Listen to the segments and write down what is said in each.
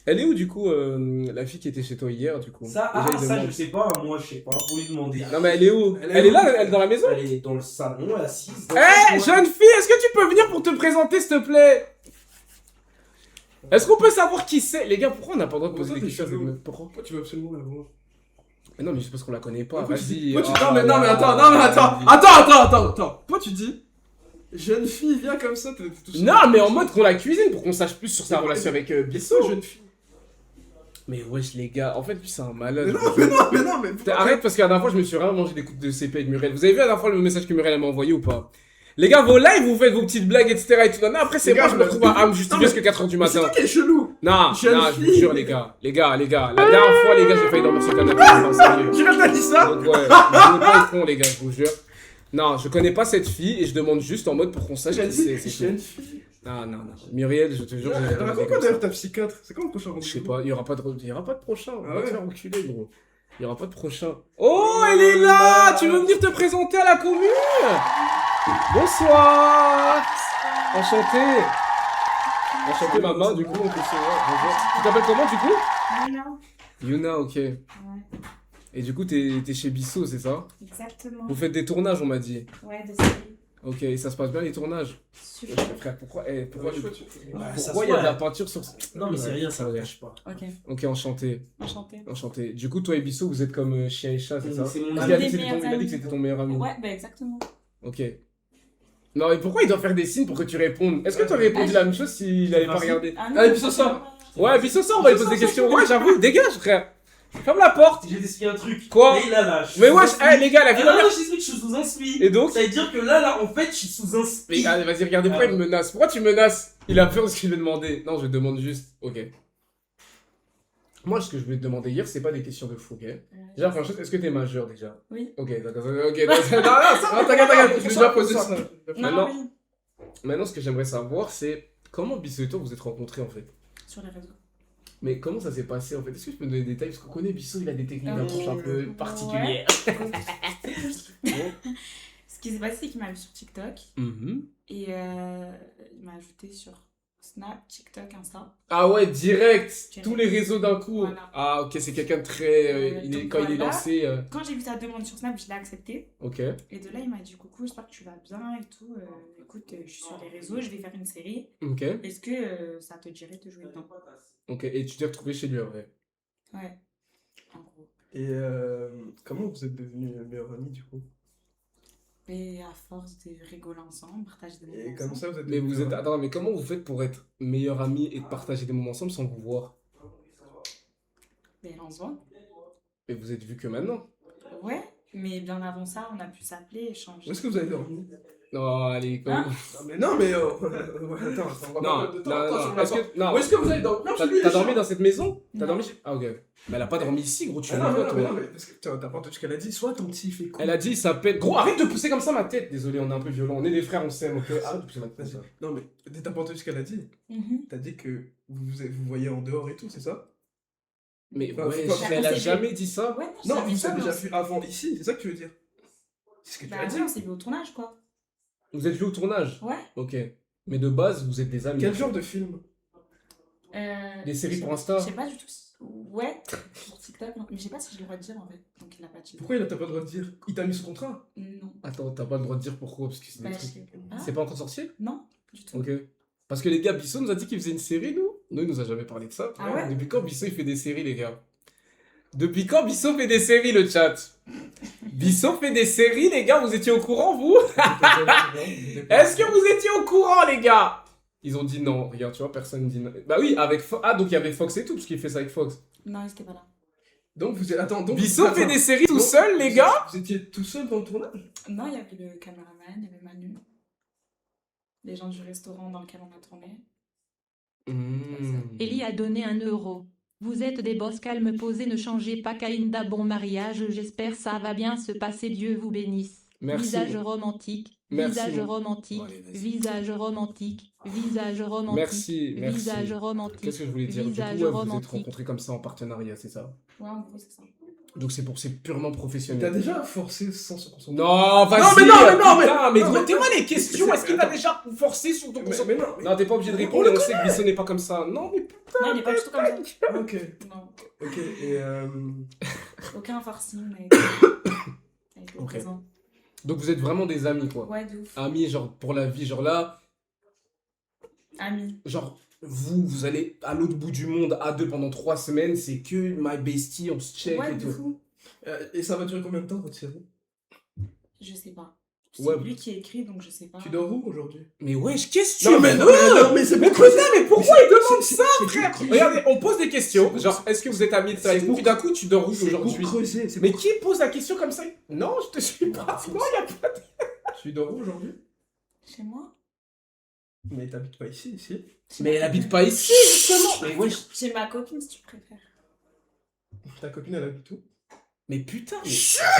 Elle est où du coup, la fille qui était chez toi hier du coup? Ça, Déjà, il ça, demande. je sais pas, moi, je sais pas, faut lui demander. Non mais elle est où? Elle est là, elle est dans la maison? Elle est dans le salon, elle est assise. Dans Eh, son coin. jeune fille, est-ce que tu peux venir pour te présenter, s'il te plaît? Est-ce qu'on peut savoir qui c'est? Les gars, pourquoi on n'a pas le droit de poser Pourquoi des t'es questions à cette chelou? meuf? Pourquoi? Pourquoi tu veux absolument la voir? Mais non, mais c'est parce qu'on la connaît pas. Pourquoi tu dis- Vas-y. pourquoi tu- oh Non mais là attends, là. non mais attends. Pourquoi tu dis jeune fille viens comme ça, t'es tout seul. Non, mais en mode qu'on la cuisine pour qu'on sache plus sur sa relation avec Bissot. jeune fille. Mais wesh, les gars, en fait, lui, c'est un malade. Mais pourquoi- Arrête, parce que la dernière fois, je me suis vraiment mangé des coups de CP avec Muriel. Vous avez vu la dernière fois le message que Muriel m'a envoyé ou pas? Les gars, vos lives, vous faites vos petites blagues, etc. Et tout. Non, après, c'est Les moi, gars, je me retrouve à me justifier non, mais- jusqu'à 4h du Mais c'est matin. toi qui es chelou. Non, Jeune non, je vous fille. jure, les gars. La dernière fois, les gars, j'ai failli dormir sur le canapé. Enfin, sérieux. Tu t'as dit ça? Donc, ouais, je ne pas au fond, les gars, je vous jure. Non, je connais pas cette fille et je demande juste en mode pour qu'on sache J'ai qui c'est. dit c'est jeune tout. fille. Non, non, non. Muriel, je te jure, j'ai jamais Raconte-moi comme ça. d'ailleurs ta psychiatre. C'est quand le prochain rendez-vous? Je sais pas, il y aura pas de prochain. On Ah va te ouais. faire enculer, gros. Il y aura pas de prochain. Oh, elle est là! Tu veux venir te présenter à la commune? Bonsoir! Enchanté! Enchanté, maman, du coup, on peut se voir. Bonjour. Tu t'appelles comment, du coup? Non, Yuna, ok. ouais, Et du coup, t'es chez Bissot, c'est ça? exactement. Vous faites des tournages, on m'a dit. Ouais, de série. Ok, et ça se passe bien, les tournages? Super. Frère, pourquoi il y a de la peinture sur... Non, mais c'est rien, ça Ouais. ne cache pas. Ok, Ok, enchanté. enchanté. Enchanté. Du coup, toi et Bissot, vous êtes comme chien et chat, c'est ça? C'est mon Parce ami. qu'il a dit que Des c'était ton- il a dit que meilleurs c'était ton meilleur ami. Ouais, bah exactement. Ok. Non, mais pourquoi il doit faire des signes pour que tu répondes? Est-ce que tu aurais répondu la même chose s'il avait pas Merci. regardé? Ah Allez, puis ce soir. Ouais, Bissot, ça, on va lui poser des questions. Ouais, j'avoue, dégage, frère. Ferme la porte. J'ai décidé un truc. Quoi? Et là, je suis Mais sous wesh, inspi. les gars, la vie de ma Ah mère. non, je t'explique, je suis sous inspi. Et donc? Ça veut dire que là, en fait, je suis sous inspi. Mais allez, vas-y, regardez pourquoi il me menace. Pourquoi tu menaces? Il a peur de ce qu'il veut demander. Non, je demande juste. Ok. Moi, ce que je voulais te demander hier, c'est pas des questions de fou, ok? Déjà, première chose, est-ce que t'es majeur déjà? Oui. Ok, d'accord. Ok, non, non, t'inquiète, je vais déjà poser ça. Maintenant- Non, oui. Maintenant, ce que j'aimerais savoir, c'est comment Bissot et toi vous êtes rencontrés en fait? Sur les réseaux. Mais comment ça s'est passé en fait? Est-ce que tu peux me donner des détails? Parce qu'on connaît Bissot, il a des techniques d'approche un peu particulières. Ce qui s'est passé, c'est qu'il m'a vu sur TikTok Mhm. et il m'a ajouté sur Snap, TikTok, Insta. Ah ouais, direct! Direct. Tous les réseaux d'un coup. Voilà. Ah ok, c'est quelqu'un de très. Donc Quand il est voilà. lancé. Quand j'ai vu ta demande sur Snap, je l'ai accepté. Ok. Et de là, il m'a dit coucou, j'espère que tu vas bien et tout. Écoute, je suis sur les réseaux, je vais faire une série. Ok. Est-ce que ça te dirait de jouer dedans? Ok. Et tu t'es retrouvé chez lui en vrai. Ouais. En gros. Et comment vous êtes devenus meilleurs amis du coup? Et à force de rigoler ensemble, partager des moments Et comme ensemble. ça vous êtes Mais devenus vous êtes. meilleurs amis. Attends, mais comment vous faites pour être meilleurs amis et de partager des moments ensemble sans vous voir? Mais on se voit. Mais vous êtes vus que maintenant? Ouais, mais bien avant ça, on a pu s'appeler, échanger. Où est-ce que vous avez dormi? Non, allez, comment. Hein? Non mais attends, on va Non, pas perdre de temps. non, Attends, non. sur la Est-ce porte. que. Non. Où est-ce que vous avez dormi? Non, T'as chez lui, t'as les dormi gens. dans cette maison? T'as Non. dormi chez... Ah ok. Mais elle a pas dormi ici, gros, tu Ah fais non, quoi non, toi? non, mais parce que t'as pas entendu ce qu'elle a dit. Sois attentif et cool. Elle a dit il s'appelle... Gros, arrête de pousser comme ça ma tête. Désolé, on est un peu violent. On est des frères, on s'aime, ok? Arrête de pousser ma tête. Vas-y. Non mais t'as pas entendu ce qu'elle a dit. Mhm. T'as dit que vous voyez en dehors et tout, c'est ça? Mais Enfin, ouais, faut pas- elle a on s'est jamais dit ça. Ouais, Non, j'avais vous ça, avez déjà mais vu avant ici, c'est ça que tu veux dire? C'est ce que tu Bah as dit. ouais, on s'est vu au tournage, quoi. Vous êtes vus au tournage? Ouais. Ok. Mais de base, vous êtes des amis. Quel genre de film? Des séries je- pour Insta? Je sais pas du tout. Ouais, sur TikTok, non. Mais je sais pas si j'ai le droit de dire, en fait. Donc il a pas dit. Pourquoi t'as pas le droit de dire? Il t'a mis sous contrat? Non. Attends, t'as pas le droit de dire pourquoi, parce que c'est Bah, des je trucs... sais pas. C'est pas encore sorti? Non, du tout. Ok. Parce que les gars, Bissot nous a dit qu'il faisait une série, nous? Nous, il nous a jamais parlé de ça. Ah ouais? Depuis quand Bissot, il fait des séries, les gars? Depuis quand Bissot fait des séries, le chat? Bissot fait des séries, les gars, vous étiez au courant, vous? Est-ce que vous étiez au courant, les gars? Ils ont dit non. Regarde, tu vois, personne dit non. Bah oui, avec Fox. Ah, donc il y avait Fox et tout, parce qu'il fait ça avec Fox. Non, il était pas là. Donc vous êtes... Attends, donc... Bissot fait attends. des séries tout Donc, seul, les gars? Vous étiez tout seul dans le tournage? Non, il y avait le caméraman, il y avait Manu. Les gens du restaurant dans lequel on a tourné. Ellie a donné 1 euro. Vous êtes des boss calmes posés, ne changez pas Kainda, bon mariage, j'espère ça va bien se passer, Dieu vous bénisse. Merci. Visage romantique, Merci. visage romantique, Bon, allez, vas-y. visage romantique, visage romantique, Merci, merci. visage romantique. Qu'est-ce que je voulais dire? Du coup, Visage ouais, vous vous êtes romantique. rencontrés comme ça en partenariat, c'est ça? Ouais, en gros, c'est ça. Donc c'est purement T'as professionnel. déjà forcé sans son consentement? Non, vas-y. Non, mais non, mais non, mais- putain, mais non, mais- dis-moi les questions. Est-ce qu'il t'a déjà forcé sur ton consentement? Mais non, mais... Non, t'es pas obligé de répondre, on sait que Bissot n'est pas comme ça. Non, mais Non, il est pas du tout comme ça. Ok, Non, ok, et aucun forcing, mais avec le Ok. présent. donc vous êtes vraiment des amis, quoi. Ouais, de ouf. Amis, genre pour la vie, genre là, Amis. genre vous allez à l'autre bout du monde à deux pendant 3 semaines, c'est que my bestie, on se check Ouais, et de tout. fou. et ça va durer combien de temps, votre série? Je sais pas. C'est Ouais. lui qui écrit, donc je sais pas. Tu dors où aujourd'hui? Mais wesh, qu'est-ce que tu Non, mais non, veux? non, mais c'est Mais pourquoi putain, mais pourquoi il demande c'est- ça, c'est frère? pour- Regardez, on pose des questions, c'est- genre, est-ce que vous êtes amis de ça? c'est Et pour- puis d'un coup, tu dors où C'est pour aujourd'hui? creuser, c'est Mais pour- qui pose la question comme ça? Non, je te suis pas. Non, y a pas de... Tu dors où aujourd'hui? Chez moi? Mais t'habites pas ici, ici? Mais elle habite pas ici, justement. Mais wesh. Chez ma copine, si tu préfères. Ta copine, elle habite où? Mais putain, mais...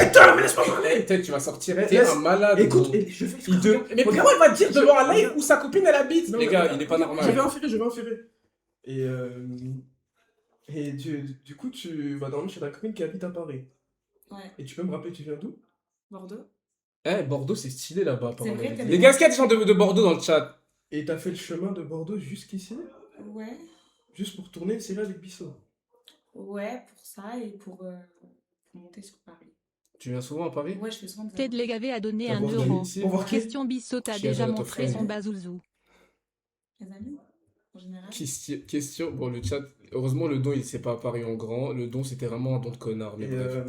Putain, mais laisse-moi parler! Eh, peut-être tu vas sortir, Laisse- t'es un malade. Écoute, gros. je fais Il de... Mais pourquoi il va dire devant un live où sa copine elle habite? Non, Les mais- gars, il est pas Je vais normal. insérer. Et du coup, tu vas dormir chez ta copine qui habite à Paris. Ouais. Et tu peux me rappeler, tu viens d'où? Bordeaux? Eh, Bordeaux, c'est stylé là-bas. apparemment. vrai, t'aimes Les bien. gars, est-ce qu'il y a des gens de Bordeaux dans le chat? Et t'as fait le chemin de Bordeaux jusqu'ici? Ouais. Juste pour tourner une série avec Bissot. Ouais, pour ça et pour monter sur Paris. Tu viens souvent à Paris? Ouais, je fais souvent des Ted Legavé a donné T'as 1 voir euro. d'amitié? Pour voir qui? Question Bissot a Chez déjà Azalea montré Friend. son bazouzou. Les amis, en général. Question, bon, le chat, heureusement, le don il s'est pas apparu en grand. Le don c'était vraiment un don de connard. Mais Et, bref.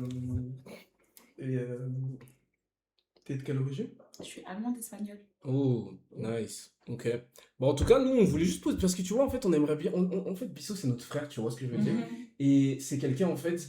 T'es de quelle origine? Je suis allemande espagnole. Oh, nice. Ok. Bon, en tout cas, nous on voulait juste poser. Parce que tu vois, en fait, on aimerait bien. En fait, Bissot c'est notre frère, tu vois ce que je veux dire? Mhm. Et c'est quelqu'un, en fait,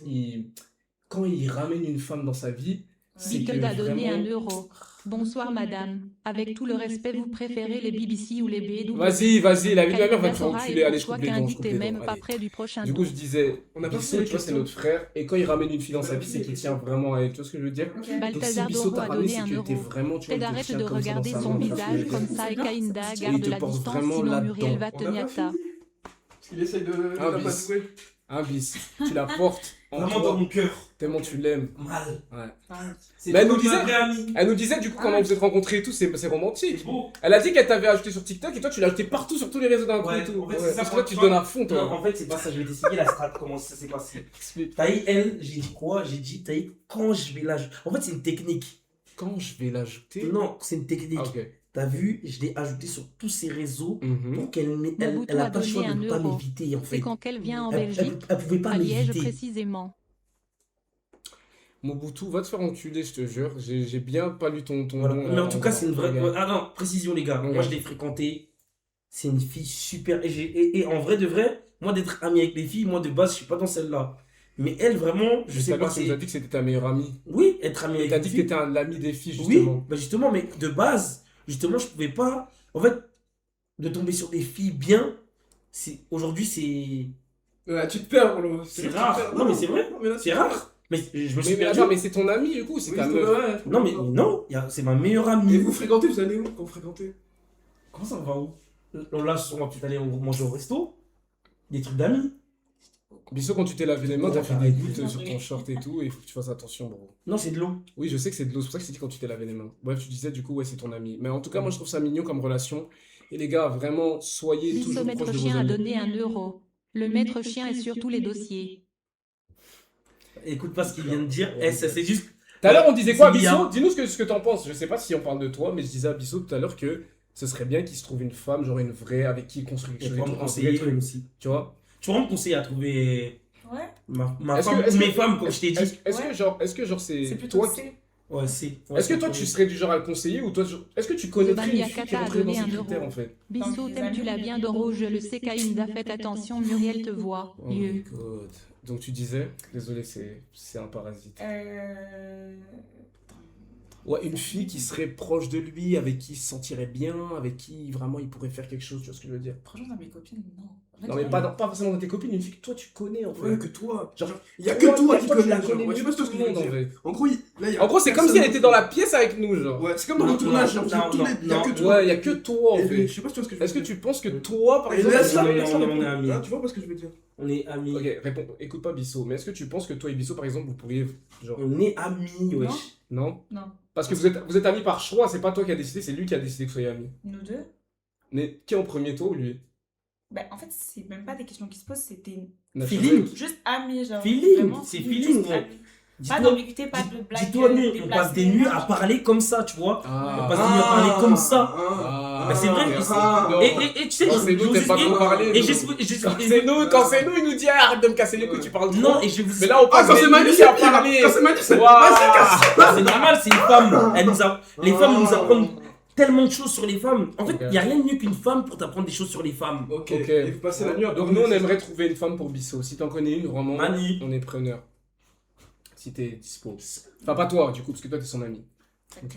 quand il ramène une femme dans sa vie, c'est que Beatle a donné vraiment... 1 euro. Bonsoir madame. Avec tout le respect, vous préférez les BBC ou les BW? Vas-y, la vie de ma mère va te faire Kaïda enculer. Allez, je Sora coupe et les dents, je pour coupe choix les qu'invité dents. même Allez. pas près du prochain Du coup, tour. je disais, On a pas Bissot, fait tu les vois, c'est questions. notre frère. Et quand il ramène une fille dans On a sa pas vie, fait c'est les qu'il questions. tient vraiment à elle. Tu vois ce que je veux dire? Ok. Donc, si Balthazar Bissot Doro t'a a ramené, donné c'est 1 que t'es euro. vraiment, tu vois, Ted il te arrête tient de comme ça dans regarder sa son main. visage comme ça C'est et bien, Kaïnda c'est garde bien. la Il te porte distance vraiment sinon Muriel là-dedans. va On te a pas niata. fini. Parce qu'il essaye de Ah, la bis. passer. Un bis. Tu la portes en Vraiment dans toi. mon cœur. Tellement tu l'aimes. Mal. Ouais. C'est Mais elle trop nous ma disait- vraie amie. Elle nous disait, du coup, comment Ah. vous êtes rencontrés et tout, c'est romantique. C'est beau. Elle a dit qu'elle t'avait ajouté sur TikTok et toi, tu l'as ajouté partout sur tous les réseaux d'un coup Ouais, et tout. en fait, c'est Ouais. ça, Parce que toi, tu te franchement. donnes à fond, Non, toi. en fait, c'est pas ça. Je vais t'expliquer la strat, comment ça s'est passé. Explique. Taï, elle, j'ai dit quoi? J'ai dit, Taï, quand je vais la. En fait, c'est une technique. Quand je vais l'ajouter. Non, c'est une technique. Ah, ok. T'as vu, je l'ai ajouté sur tous ses réseaux Mhm. pour qu'elle Mobutu elle a a pas le donné choix de 1 ne pas euro. m'éviter, en C'est fait. quand qu'elle vient en Elle Belgique, elle pouvait pas à Liège m'éviter. précisément. Mobutu, va te faire enculer, je te jure. J'ai bien pas lu ton Voilà. nom, Mais là, en tout cas, c'est une vraie. regard. Ah non, précision, les gars. Ouais. Moi, je l'ai fréquentée. C'est une fille super. Et en vrai de vrai, moi, d'être ami avec les filles, moi, de base, je suis pas dans celle-là. Mais elle, vraiment, je Tout sais à pas. l'heure, tu nous as dit que c'était ta meilleure amie. Oui, être ami Et avec t'as les dit que filles. t'étais l'ami des filles, Oui, justement. bah justement, mais de base, justement, je pouvais pas. En fait, de tomber sur des filles bien, aujourd'hui, Ouais, tu te perds, Olo. C'est rare. Non, mais c'est vrai. Non, mais là, c'est rare. Mais je me suis Mais perdu. attends, mais c'est ton ami, du coup, c'est Oui, ta c'est meuf. vrai. Non, mais non, c'est ma meilleure Et amie. vous fréquentez, vous allez où quand vous fréquentez? Comment ça va où? Là, on va peut-être aller manger au resto. Des trucs d'amis. Bissot, quand tu t'es lavé les mains, t'as fait Ouais, des ouais. gouttes sur ton short et tout, et il faut que tu fasses attention, bro. Non, c'est de l'eau. Oui, je sais que c'est de l'eau, c'est pour ça que je t'ai dit quand tu t'es lavé les mains. Bref, tu disais, du coup, ouais, c'est ton ami. Mais en tout cas, moi, je trouve ça mignon comme relation. Et les gars, vraiment, soyez Bissot toujours maître proches de vos chien a amis. donné 1 euro. Le maître chien est sur tous les dossiers. Écoute pas ce qu'il vient de dire. Eh, ça, c'est juste. Tout à l'heure, on disait quoi, C'est bien. Bissot? Dis-nous ce que t'en penses. Je sais pas si on parle de toi, mais je disais à Bissot tout à l'heure que ce serait bien qu'il se trouve une femme, genre une vraie, avec qui il construit quelque Tu chose. et pourras tout, me un vrai conseiller truc, aussi. tu vois? Tu pourras me conseiller à trouver Ouais, ma Est-ce femme que- est-ce ou que- mes femmes, comme je t'ai dit. Est-ce que genre c'est c'est plutôt toi qui... C. Ouais, c'est. Est-ce que toi tu serais du genre à le conseiller ou toi est-ce que tu connaîtrais une Bania fille qui Kata a rentrait dans donné ces 1 euro. critères en fait? Bissot, Donc, les t'aimes-tu amis, la bien Doro? Je le sais, Kaïnda, faites attention, Muriel te voit. Oh my Yeux. god. Donc tu disais, désolé, c'est un parasite. Ouais, une fille qui serait proche de lui, avec qui il se sentirait bien, avec qui vraiment il pourrait faire quelque chose, tu vois ce que je veux dire? Franchement, dans mes copines, non. Non, mais pas forcément dans tes copines, une fille que toi tu connais en fait. Ouais, que toi. Genre, Il y a que toi qui tu connais. la genre. connais Ouais, je sais pas ce que tout je le veux monde en dire. vrai. En gros, là, il y a En gros, c'est comme si personne elle était dans la pièce avec nous, genre. Ouais, c'est comme dans le Non, tournage, non, j'ai l'impression non, que il y a non, que toi. Ouais, il y a que toi en Et fait. je sais pas si tu vois ce que je veux Est-ce que dire. tu penses que toi, par Et exemple. laisse-la, non, laisse-la non, répondre. on est amis. Hein, tu vois pas ce que je veux dire. On est amis. Ok, réponds, écoute pas Bissot, mais est-ce que tu penses que toi et Bissot, par exemple, vous pourriez. Genre. On est amis, wesh. Non? Non. Parce que vous êtes amis par choix, c'est pas toi qui as décidé, c'est lui qui a décidé que vous soyez amis. Nous deux. Mais qui est en premier, toi ou lui? Ben, en fait, c'est même pas des questions qui se posent, c'était Feeling. juste amis, genre. Feeling, vraiment, c'est juste feeling, ouais. amis. Pas Dis-toi, d'ambiguïté, pas de blague. dis-toi, nous, on déplacée, passe des nuits à parler comme ça, tu vois. Ah. On passe des nuits à parler comme ça. Ah. Bah, c'est vrai, merci. ah. Et tu sais, Non, c'est nous, t'aimes pas trop parler. et nous. je Quand c'est nous, il nous dit arrête de me casser les couilles, tu parles trop. non, et je vous Mais là, on Ah, passe quand des c'est Manu, nuits c'est à pire. parler. Quand c'est Manu, c'est Waouh. Vas-y, casse. c'est normal, c'est une femme. Les femmes nous apprennent tellement de choses sur les femmes. En fait, Ok. il n'y a rien de mieux qu'une femme pour t'apprendre des choses sur les femmes. Ok, Ok. et vous passez la nuit à Donc parler, nous, on c'est aimerait trouver une femme pour Bissot. Si t'en connais une, vraiment, Mani. on est preneur. Si t'es dispo. Enfin, pas toi, du coup, parce que toi, t'es son ami. Ok.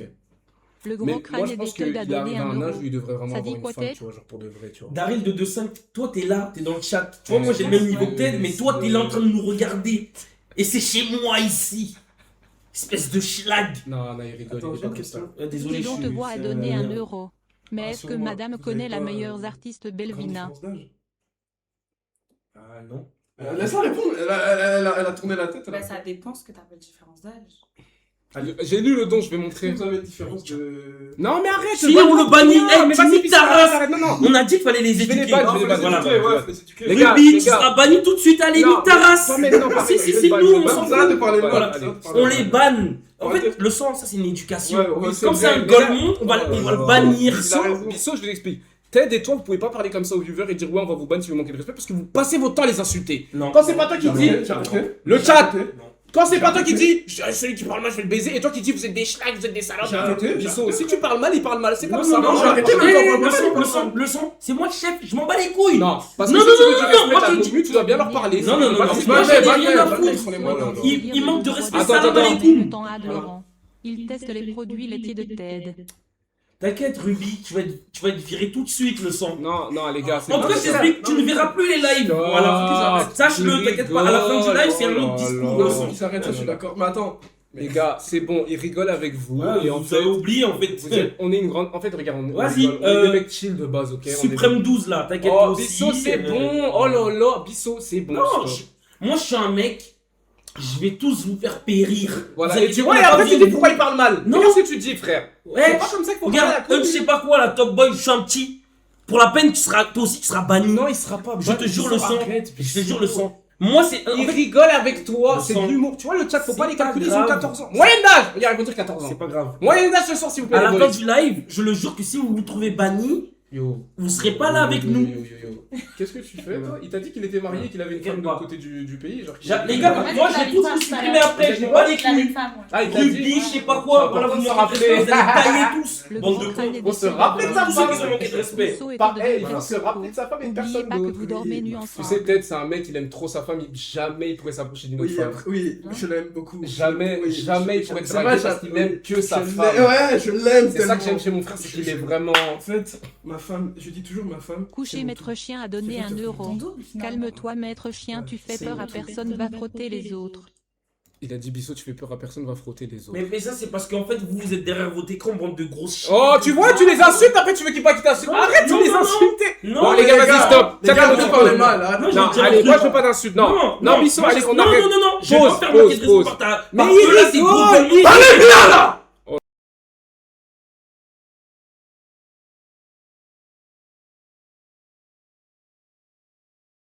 Le Mais gros moi, crâne je et pense d'étel qu'il d'a donné arrive à 1 un âge euro. où il devrait vraiment Ça avoir dit une quoi, femme, Ted tu vois, genre pour de vrai, tu vois. Daryl de 2.5, toi t'es là, t'es dans le chat. Tu vois, Ouais, moi j'ai le même niveau que ouais, Ted, mais toi t'es là en ouais. train de nous regarder. Et c'est chez moi ici. Espèce de schlag. Non, il rigole, Attends, il est j'ai pas une comme ça. question. Désolé, Dis je donc suis. te vois à c'est donner la 1 merde. euro. Mais Ah, est-ce que sûrement. madame Vous connaît avez la pas, meilleure artiste Grande Belvina? différence d'âge. Ah non. Laisse-la répondre, elle a tourné la tête. Ben, ça dépend ce que t'appelles différence d'âge. J'ai lu le don, je vais Est-ce que montrer. vous avez une différence de. Non, mais arrête! Si on le bannit, mais vas-y, pisse, ta race. arrête, non, non. On a dit qu'il fallait les Je vais les éduquer. battre, Non, je vais les faut les battre, éduquer, voilà. ouais, faut les éduquer. Les gars, Ruby, les tu gars. seras banni tout de suite, allez, Non, nique ta race. non, mais non, Si, si, c'est pas, nous, je on vais s'en pas. fout. Arrête de parler Voilà, mal. allez. On les banne. En Ouais. fait, le sang, ça c'est une éducation. Ouais, oui, c'est Comme vrai, c'est un mais golemon, on va le bannir. Il a raison. Bissot, je vous explique. Ted et toi, vous pouvez pas parler comme ça aux viewers et dire ouais, on va vous ban si vous manquez de respect parce que vous passez votre temps à les insulter. Non. Quand c'est pas toi qui dis, J'ai arrêté. le chat, Non. quand c'est pas toi qui dis, celui qui parle mal, je vais le baiser, et toi qui dis vous êtes des schlags, vous êtes des salopes. J'ai arrêté, Bissot, si tu parles mal, il parle mal, c'est comme Non, ça. non, non, j'ai arrêté, mais Eh, attends, le son, c'est moi le chef, je m'en bats les couilles. Non, parce que Non, si non, tu veux non, du non, respect moi, à je ton dis- but, tu dois bien leur parler. Non, non, non, Pas non, que moi, tu j'en ai vas rien à faire, foutre. ils sont les moindres. Il manque de respect, Attends, ça là, attends. les couilles. Le temps ad Laurent. Il teste les produits laitiers de Ted. T'inquiète, Ruby, tu vas être viré tout de suite le sang. Non, non, les gars, c'est En tout pas cas, je ça. t'explique, tu ne verras plus les lives. Voilà. Sache-le, t'inquiète pas, à la fin du live, c'est un autre discours. Non, le non, sang. il s'arrête, ça, je suis d'accord. Mais attends. Les gars, c'est bon, ils rigolent avec vous. Ouais, et en vous fait, avez oublié en fait. on est une grande. En fait, regarde, on Vas-y, rigole, on est des mecs chill de base, ok? On est Suprême 12 là, des- t'inquiète Oh, aussi. Bissot, c'est bon. Oh là là, Bissot, c'est bon. Non, stop. moi je suis un mec, je vais tous vous faire périr. Voilà, Vous et allez tu dire, vois, et on a après pas tu vu. dis pourquoi il parle mal. Non. Regarde ce que tu dis, frère. C'est Ouais, pas comme ça qu'il faut parler à regarde, la je sais pas quoi, la top boy, je suis un petit. Pour la peine, toi aussi tu seras banni. Non, il sera pas. Je te jure le sang. Arrête, Je te jure le sang. Moi c'est. en Il fait, rigole avec toi, Le c'est sang. de l'humour. Tu vois, le chat, faut pas C'est les calculer, ils pas ont grave. 14 ans. Moyenne d'âge Regarde, ils vont dire 14 ans. c'est pas grave. Moyenne d'âge ce soir, s'il vous plaît. À la les fin boys. du live, je le jure que si vous vous trouvez banni, Yo. vous serez pas là avec nous. Qu'est-ce que tu fais, toi? Il t'a dit qu'il était marié et qu'il avait une femme de l'autre côté du pays. Genre, Les gars, Ouais, moi il je a vais une tous femme, vous ça, supprimer là. après, je n'ai pas les Il avait une couilles. femme, ouais. Ah, il t'a dit. Ruby, je sais pas quoi, voilà, vous se manquez de respect, vous allez tailler tous. Le Bande gros de crâne cons. et On se d'étel rappelle d'a de sa donné femme. 1 Tous ceux qui ont manqué de euro. respect. Bissot était Pareil, devenu il se rappelle de sa femme et de N'oubliez personne pas que d'autre. vous dormez nus Tu ensemble. sais, Ted, c'est un mec, il aime trop sa femme, jamais il pourrait s'approcher d'une autre Oui, femme. après, oui, je l'aime beaucoup. Jamais, Oui, jamais il pourrait te c'est draguer vrai, parce qu'il n'aime que sa je femme. l'aime- Ouais, je l'aime C'est ça que tellement. j'aime chez mon frère, c'est qu'il est vraiment. En fait, ma femme, je dis toujours ma femme. Coucher c'est mon maître chien a donné C'est 1 tout. euro. Ton double, finalement. Calme-toi maître chien, tu fais C'est peur mon à truc. personne, va frotter les autres. Il a dit Bissot, tu fais peur à personne, va frotter les autres. Mais ça c'est parce qu'en fait vous êtes derrière votre écran, bande de grosses chiens. Oh, tu vois, tu les insultes, après tu veux qu'ils pas qu'ils t'insultent. Non, Arrête de non, les non, insulter. Non, Bon, les gars, vas-y, stop. Les gars, Chacun vous parlez mal. hein. Non, Non, j'ai allez, un moi je truc. veux pas d'insultes. Non, Bissot, moi, allez, je- qu'on non, arrête. non, non, je vais Pause, pas faire manquer de pause, respect par ta. Mais parce il que là, c'est rigole, gros il- gueule. Allez, viens là.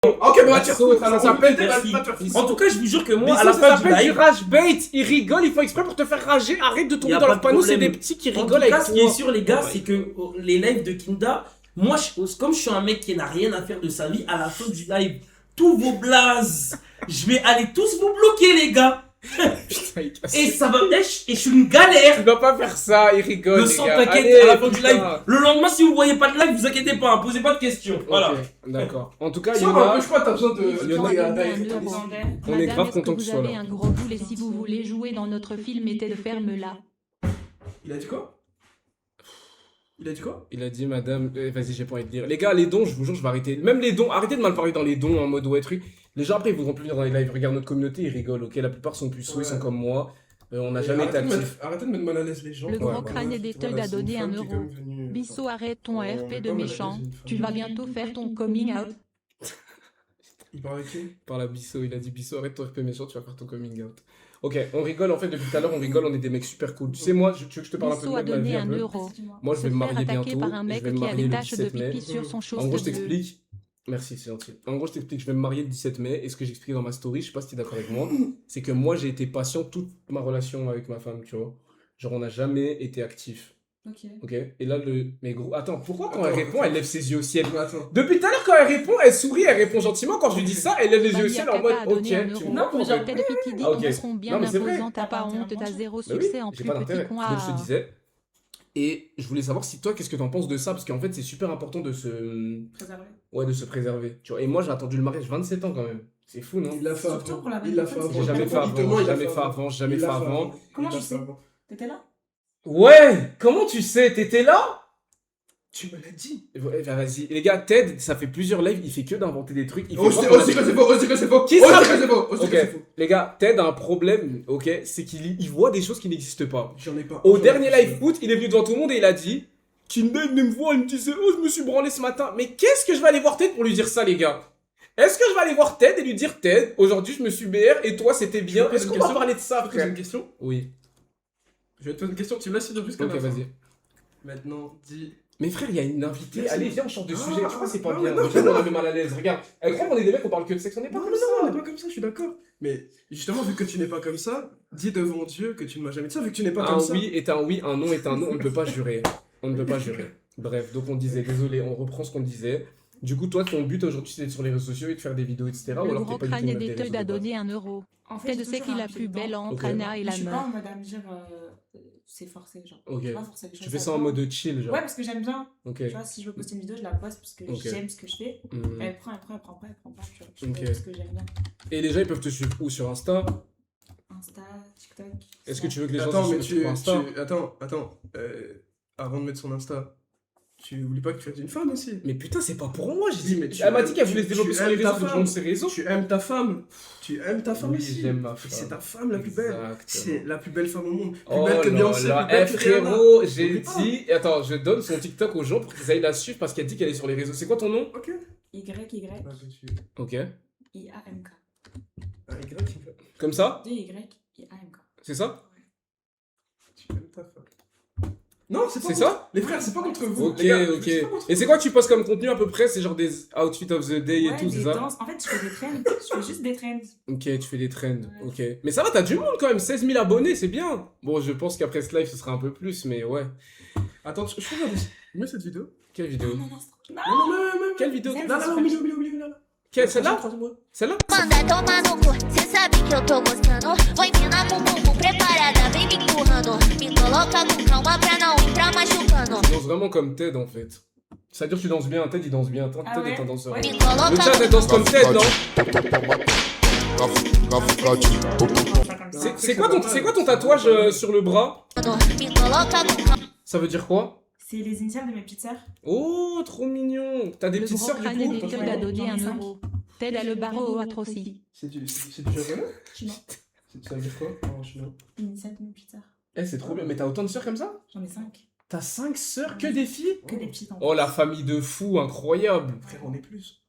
Ok, mais va te faire foutre, Ça alors, s'appelle va- des- va te faire foutre. En tout cas, je vous jure que moi, Bissot, à la ça fin du s'appelle du live, rage bait. Ils rigolent, ils font exprès pour te faire rager. Arrête de Y tomber a dans pas leur de panneau, c'est problème. des petits qui en tout rigolent avec cas, ce qui est toi. sûr, les gars, c'est que les lives de Kinda, moi, comme je suis un mec qui n'a rien à faire de sa vie, à la fin du live, tous vos blazes, je vais aller tous vous bloquer, les gars. Putain, il casse. Et ça va, et je suis une galère. Tu dois pas faire ça, ils rigolent. Le les sang, gars. t'inquiète, Allez, à la fin du putain. live. Le lendemain, si vous voyez pas de live, vous inquiétez pas, hein, posez pas de questions. Voilà. Ok, d'accord. En tout cas, Ça, Yona, je crois que t'as besoin de. Il y en a- Donner un d'aller- euro. On est Madame, grave est-ce que content que vous tu sois avez là. un gros boule et si vous voulez jouer dans notre film, mettez le ferme là. Il a dit quoi? Il a dit quoi? Il a dit, madame, vas-y, j'ai pas envie de dire. Les gars, les dons, je vous jure, je vais arrêter. Même les dons, arrêtez de mal parler dans les dons en mode ouais, truc. Les gens après, ils voudront plus venir dans les lives. Regarde notre communauté, ils rigolent, ok? La plupart sont puceaux, ils sont Ouais. comme moi. On n'a Et jamais été arrêtez de actifs. arrêtez de mettre mal à l'aise les gens. Le gros Voilà, crâne voilà, des c'est teuls une a donné femme 1 qui est euro. quand même venue, Bissot, arrête ton Ouais, RP mais de pas mal à méchant. l'aise, une femme. Tu vas bientôt faire ton coming out. Il parlait qui? Par la Bissot, il a dit Bissot, arrête ton RP méchant, tu vas faire ton coming out. Ok, on rigole en fait depuis tout à l'heure, on rigole, on est des mecs super cool. Tu sais, moi, tu veux que je te parle un peu de Bissot moi, a de ma donné vie un 1 peu. euro. Vas-y, dis-moi. Moi, je vais Se me faire marier attaquer bientôt. par un et je mec vais me qui a marier des le taches de 17 mai. pipi sur son En short gros, je bleu. t'explique. Merci, c'est gentil. En gros, je t'explique, je vais me marier le 17 mai. Et ce que j'explique dans ma story, je sais pas si tu es d'accord avec moi, c'est que moi, j'ai été patient toute ma relation avec ma femme, tu vois. Genre, on n'a jamais été actif. Ok. Ok? Et là, mais gros, attends, pourquoi quand Attends, elle répond, attends. elle lève ses yeux au ciel? Attends. Depuis tout à l'heure, quand elle répond, elle sourit, elle répond gentiment. Quand je lui dis ça, elle lève les yeux au Babi ciel à en mode Kata a ok, donné 1 tu euro. comprends Non, mais en fait. genre- Tête de Piti dit Ah, ok. qu'on seront bien Non, mais c'est vrai. imposants, t'as pas T'as honte, pas t'as intérêt. zéro Bah oui, succès en j'ai plus pas petit d'intérêt. con. Donc je te Ah. disais. Et je voulais savoir si toi, qu'est-ce que t'en penses de ça? Parce qu'en fait, c'est super important de se... Préservé. Ouais, de se préserver. Tu vois. Et moi, j'ai attendu le mariage 27 ans quand même. C'est fou, non? Il l'a fait Surtout avant. pour la Il l'a fait bonne avant. J'ai jamais fait Il te ment, avant, il l'a jamais fait avant, jamais Il fait l'a avant. Comment Il l'a tu fait sais? avant. T'étais là? Ouais! Comment tu sais? T'étais là? Tu me l'as dit. Ouais, bah, vas-y. Les gars, Ted, ça fait plusieurs lives, il fait que d'inventer des trucs. Il fait Oh, croire c'est qu'on a que c'est faux, oh, c'est que c'est faux. Qui Oh, sera- c'est que c'est faux. Oh, c'est Ok. que c'est faux. Les gars, Ted a un problème, ok? C'est qu'il voit des choses qui n'existent pas. J'en ai pas. Au J'en ai dernier pas. live foot, il est venu devant tout le monde et il a dit Kinder, il venait me voir, il me disait Oh, je me suis branlé ce matin. Mais qu'est-ce que je vais aller voir Ted pour lui dire ça, les gars? Est-ce que je vais aller voir Ted et lui dire Ted, aujourd'hui je me suis BR et toi c'était bien? peux poser Est-ce une qu'on va question parler de ça, Je peux te poser frère? une question? Oui. Je vais te poser une question, tu me laisses dire jusqu'à Ok, la fin. vas-y. Maintenant, dis. Mais frère, il y a une invitée. Merci. Allez, viens, on change de Ah, sujet. Tu vois, c'est pas ah, bien. ouais, non. Déjà, on avait mal à l'aise. Regarde, elle croit qu'on est des mecs, on parle que de sexe. On n'est pas Non, comme non, ça. on n'est pas comme ça, je suis d'accord. Mais justement, vu que tu n'es pas comme ça, dis devant Dieu que tu ne m'as jamais dit ça, vu que tu n'es pas Un comme ça. oui est un oui, un non est un non. On ne peut pas jurer. On ne peut pas jurer. Bref, donc on disait, désolé, on reprend ce qu'on disait. Du coup, toi, ton but aujourd'hui, c'est d'être sur les réseaux sociaux et de faire des vidéos, etc. Ou Le alors gros t'es pas du tout crâne une des meuf teuls des a réseaux de donné 1 euro. En fait, Ted j'ai sait toujours qu'il un a pied plus dedans. belle entre Ok. Anna et Mais la je suis pas meuf. en mode à me dire c'est forcé, genre. Ok. Je vais pas forcer les base. choses. Tu fais ça en mode chill, genre. Ouais, parce que j'aime bien. Ok. Tu vois, si je veux poster une vidéo, je la poste parce que Ok. j'aime ce que je fais. Mhm. Elle prend, elle prend pas, tu vois. Je Ok. fais parce que j'aime bien. Et les gens, ils peuvent te suivre où? Sur Insta? Insta, TikTok. Est-ce que tu veux que les gens Attends, te mais suivent sur Insta? Attends. Avant de mettre son Insta, tu oublies pas que tu es une femme aussi. Mais putain, c'est pas pour moi, j'ai Oui, dit. mais tu Elle m'a aimes- dit qu'elle voulait se tu développer sur les aimes ta réseaux, donc je femme. monte ses réseaux. Tu aimes ta femme. Tu aimes ta femme Oui, aussi. j'aime ma Et femme. c'est ta femme la plus belle. Exactement. C'est la plus belle femme au monde. Plus Oh belle que là Beyoncé, là, plus belle eh que Rihanna. frérot, j'ai Oublie pas. dit. Attends, je donne son TikTok aux gens pour qu'ils aillent la suivre parce qu'elle dit qu'elle est sur les réseaux. C'est quoi ton nom? Ok. YY Ok. IAMK. Un Y, Comme ça? DY-IAMK. C'est ça? tu aimes ta femme. Non, c'est pas C'est contre- ça? Les frères, c'est pas contre vous. Ok, les gars, ok. c'est pas contre Et c'est vous. quoi que tu postes comme contenu à peu près? C'est genre des outfits of the day et Ouais, tout, c'est des ça? danses. En fait, je fais des trends. Je fais juste des trends. Ok, tu fais des trends. Ouais. Ok. Mais ça va, t'as du monde quand même. 16 000 abonnés, c'est bien. Bon, je pense qu'après ce live, ce sera un peu plus, mais ouais. Attends, je regarde ici. Mets cette vidéo. Quelle vidéo? Non, non, c'est trop- non. Non. Quelle vidéo? Zem, Non, au milieu, là. Quelle? Celle-là? Celle-là? Manda tomar no cu, cê sabe que eu tô gostando. Oi, mina bumbum, preparada, vem me empurrando. Me coloca com calma pra não entrar machucando. Tu danses vraiment comme Ted en fait. Ça veut dire que tu danses bien. Ted, il danse bien. Ted Ah est ouais? un danseur. Ouais. Me Le coloca chat, elle danse comme Ted, non? C'est quoi ton tatouage sur le bras? me coloca com calma. Ça veut dire quoi? C'est les initiales de mes petites sœurs. Oh, trop mignon. T'as des Le petites gros sœurs du crâne des coup? teuls a donné J'en ai 1 cinq. euro. Ted a le barreau à aussi. C'est du japonais? Chinois. Ça veut dire quoi en chinois? Initiales de mes petites sœurs. Eh, c'est trop bien. Mais t'as autant de sœurs comme ça? J'en ai 5. T'as 5 sœurs, que des filles? Que des petites en Oh, la famille de fous, incroyable. Frère, on est plus.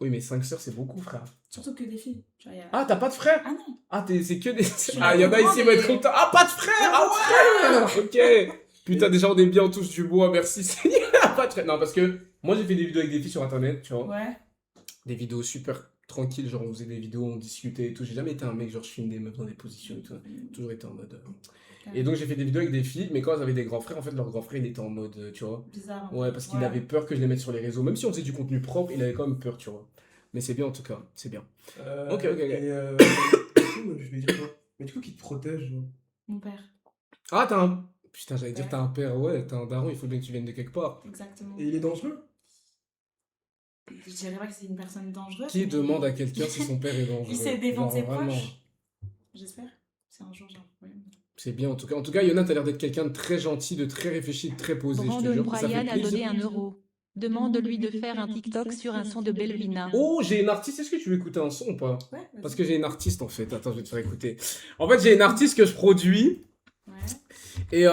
Oui, mais 5 sœurs, c'est beaucoup, frère. Surtout que des filles. Tu vois, y a... Ah, t'as pas de frères? Ah non. Ah, c'est que des. suis Ah, la y'en a plus ici, ils grande vont être et- contents. Ah, pas de frères! Ah ouais! Ok. Putain, déjà, on est bien, on touche du bois, merci Seigneur. Pas de frères. Non, parce que moi, j'ai fait des vidéos avec des filles sur internet, tu vois. Ouais. Des vidéos super tranquilles, genre on faisait des vidéos, on discutait et tout. J'ai jamais été un mec, genre je filme des meufs dans des positions et tout. J'ai toujours été en mode. Et donc, j'ai fait des vidéos avec des filles, mais quand elles avaient des grands frères, en fait, leur grand frère, il était en mode, tu vois. Bizarre. un peu. Ouais, parce qu'il avait peur que je les mette sur les réseaux. Même si on faisait du contenu propre, il avait quand même peur, tu vois. Mais c'est bien en tout cas, c'est bien. Ok. Et je vais dire quoi? Mais du coup, qui te protège? Genre. Mon père. Ah, t'as un. Putain, j'allais dire Ouais. t'as un père, ouais, t'as un daron, il faut bien que tu viennes de quelque part. Exactement. Et il est dangereux? Je dirais pas que c'est une personne dangereuse. Qui mais demande à quelqu'un si son père est dangereux? Il sait défendre Genre, ses vraiment. proches. J'espère. C'est un jour, genre. Ouais. C'est bien en tout cas. En tout cas, Yona, t'as l'air d'être quelqu'un de très gentil, de très réfléchi, de très posé. Je te Brandon jure, ça fait Brian a donné plaisir. 1 euro. Demande-lui de faire un TikTok sur un son de Belvina. Oh, j'ai une artiste. Est-ce que tu veux écouter un son ou pas? Ouais, vas-y. Parce que j'ai une artiste en fait. Attends, je vais te faire écouter. En fait, j'ai une artiste que je produis. Ouais. Et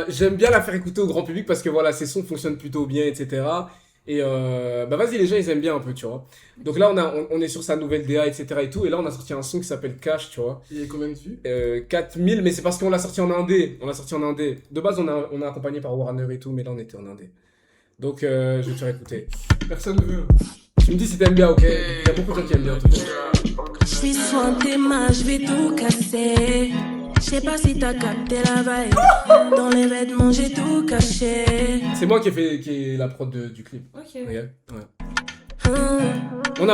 j'aime bien la faire écouter au grand public parce que voilà, ses sons fonctionnent plutôt bien, etc. Et bah vas-y, les gens ils aiment bien un peu, tu vois. Donc là, on est sur sa nouvelle DA, etc. et tout. Et là, on a sorti un son qui s'appelle Cash, tu vois. Il y a combien de vues? 4000, mais c'est parce qu'on l'a sorti en indé. On l'a sorti en indé. De base, on a accompagné par Warner et tout, mais là, on était en indé. Donc, je vais te faire écouter. Personne ne veut. Tu me dis si t'aimes bien, ok? Il y a beaucoup de gens qui aiment bien, en tout cas. Je suis sur tes mains, je vais tout casser. Je sais pas si t'as capté la vibe. Dans les vêtements, j'ai tout caché. C'est moi qui ai la prod du clip. Ok. Regarde, ouais. On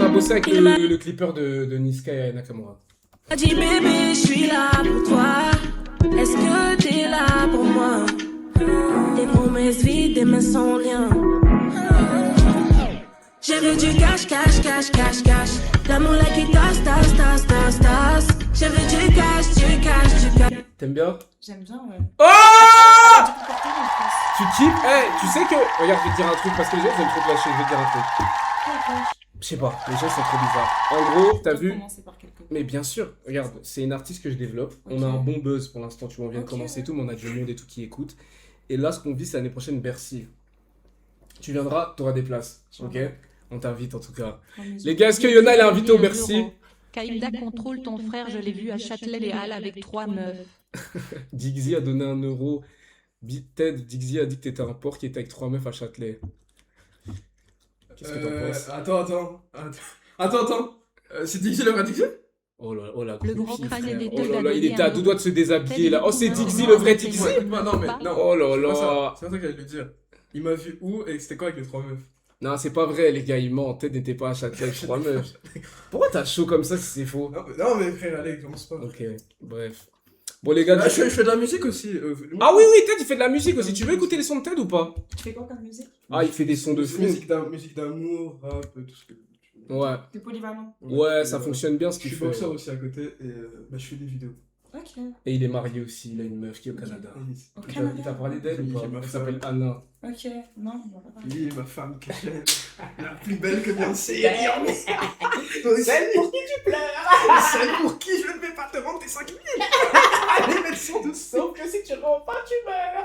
a bossé avec le clipper de Niska et Nakamura. A dit bébé, je suis là pour toi. Est-ce que t'es là pour moi? Tes promesses vides et mes sans lien. Je veux du cash, cash, cash, cash, cash. L'amour là qui tasse, tasse, tasse, tasse, tasse. Je veux du cash, du cash, du cash. T'aimes bien? J'aime bien, ouais. Oh! Du coup, pour toi, en fait. Tu kiffes? Eh, tu sais que... Regarde, je vais te dire un truc parce que les gens ils aiment trop te lâcher. Je vais te dire un truc. Ouais, Je sais pas, les gens sont trop bizarres. En gros, t'as on peut vu? commencer par quelque chose. Mais bien sûr, regarde, c'est une artiste que je développe. On a Ok. un bon buzz pour l'instant, tu vois, on vient de Ok, commencer et ouais. tout, mais on a du monde et tout qui écoute. Et là, ce qu'on vit, c'est l'année prochaine Bercy. Tu viendras, t'auras des places, ok? On t'invite en tout cas. Les gars, est-ce que Yona elle est invitée au Bercy? Kaïda contrôle ton frère, je l'ai vu à Châtelet-les-Halles avec 3 meufs. Dixie a donné 1 euro. Ted, Dixie a dit que t'étais un porc qui était avec 3 meufs à Châtelet. Qu'est-ce que t'en penses? Attends. C'est Dixie le vrai Dixie? Oh là, oh la Le grosse gros fille, crâne frère. des Oh deux là là, gars il était à donnés 2 un doigts de se déshabiller là. Oh, c'est euro. Dixie le vrai Non, Dixie? Écoute-moi, non mais non. Oh là C'est pas ça. là. C'est pas ça que j'allais lui dire. Il m'a vu où et c'était quoi avec les 3 meufs? Non, c'est pas vrai, les gars, il ment. Ted n'était pas à Châtelet avec 3 meufs. Pourquoi t'as chaud comme ça si c'est faux? Non mais frère, allez, commence pas. Ok, bref. Bon, les gars, Ah, je fais de la musique aussi. Ah oui, Ted, il fait de la musique aussi. Tu veux écouter les sons de Ted ou pas? Tu fais quoi comme musique? Ah, il fait des sons de fou. Musique d'amour, rap, tout ce que tu veux. Ouais. T'es polyvalent. Ouais, ça fonctionne bien ce Je qu'il suis fait. boxeur aussi à côté et je fais des vidéos. Ok. Et il est marié aussi, il a une meuf qui est au Canada. Au Il Canada. t'a parlé d'elle ou Oui, pas? j'ai ma Elle femme. s'appelle Anna. Ok. Non, on va pas parler. Oui, ma femme que j'aime. La plus belle que Beyoncé. Celle pour qui tu pleures. Celle pour qui je ne vais pas te rendre tes 5 000. Allez, mettre son dessous. Sauf que si tu rends pas, tu meurs.